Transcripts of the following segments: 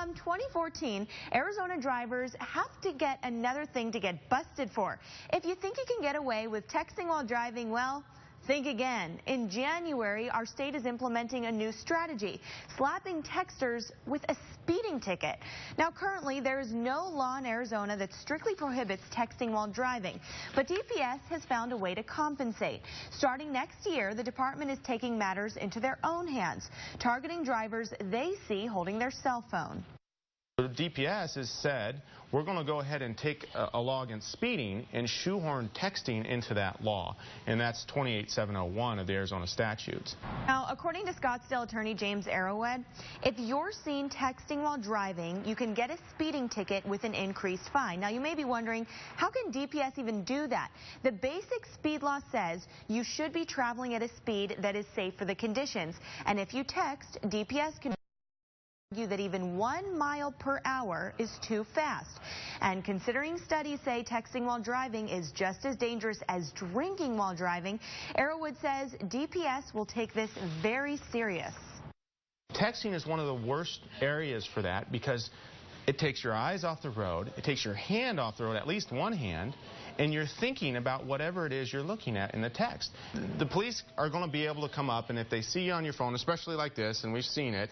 Come 2014, Arizona drivers have to get another thing to get busted for. If you think you can get away with texting while driving, well, think again. In January, our state is implementing a new strategy, slapping texters with a speeding ticket. Now, currently, there is no law in Arizona that strictly prohibits texting while driving, but DPS has found a way to compensate. Starting next year, the department is taking matters into their own hands, targeting drivers they see holding their cell phone. The DPS has said we're going to go ahead and take a law against speeding and shoehorn texting into that law, and that's 28701 of the Arizona statutes. Now, according to Scottsdale attorney James Arrowood, if you're seen texting while driving, you can get a speeding ticket with an increased fine. Now, you may be wondering, how can DPS even do that? The basic speed law says you should be traveling at a speed that is safe for the conditions, and if you text, DPS can argue that even 1 mile per hour is too fast. And considering studies say texting while driving is just as dangerous as drinking while driving, Arrowood says DPS will take this very serious. Texting is one of the worst areas for that because it takes your eyes off the road, it takes your hand off the road, at least one hand, and you're thinking about whatever it is you're looking at in the text. The police are going to be able to come up, and if they see you on your phone, especially like this, and we've seen it,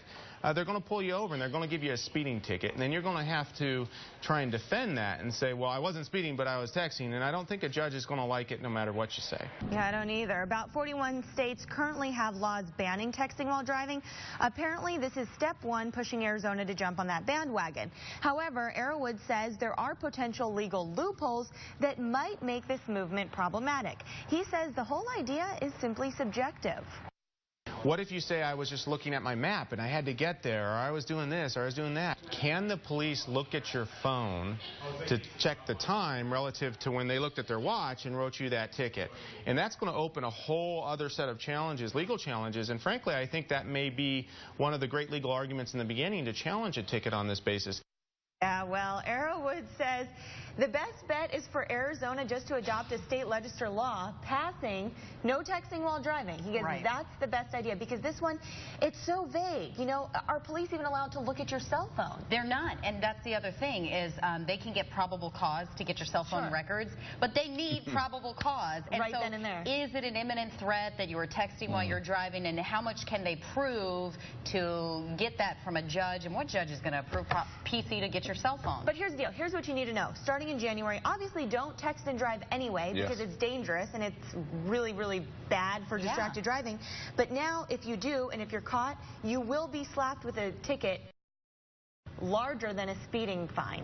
they're going to pull you over and they're going to give you a speeding ticket, and then you're going to have to try and defend that and say, well, I wasn't speeding, but I was texting, and I don't think a judge is going to like it no matter what you say. Yeah, I don't either. About 41 states currently have laws banning texting while driving. Apparently, this is step one, pushing Arizona to jump on that bandwagon. However, Arrowood says there are potential legal loopholes that might make this movement problematic. He says the whole idea is simply subjective. What if you say I was just looking at my map and I had to get there, or I was doing this, or I was doing that? Can the police look at your phone to check the time relative to when they looked at their watch and wrote you that ticket? And that's going to open a whole other set of challenges, legal challenges, and frankly, I think that may be one of the great legal arguments in the beginning to challenge a ticket on this basis. Yeah, well, Arrowood says the best bet is for Arizona just to adopt a state legislature law passing no texting while driving. He goes, that's the best idea, because this one, it's so vague. You know, are police even allowed to look at your cell phone? They're not, and that's the other thing is they can get probable cause to get your cell phone records, but they need probable cause. And right so then and there. Is it an imminent threat that you were texting while you're driving, and how much can they prove to get that from a judge, and what judge is going to approve PC to get your cell phone? But here's the deal. Here's what you need to know. Starting in January, obviously don't text and drive anyway because it's dangerous and it's really, really bad for distracted driving. But now if you do, and if you're caught, you will be slapped with a ticket larger than a speeding fine.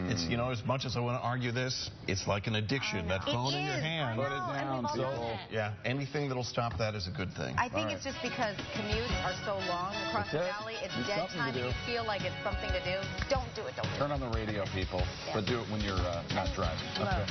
It's, you know, as much as I want to argue this, it's like an addiction. That phone in your hand. Put it down. So, yeah, anything that'll stop that is a good thing. I think it's just because commutes are so long across the valley. It's dead time. You feel like it's something to do. Don't do it. Don't do it. Turn on the radio, people, but do it when you're not driving. Okay.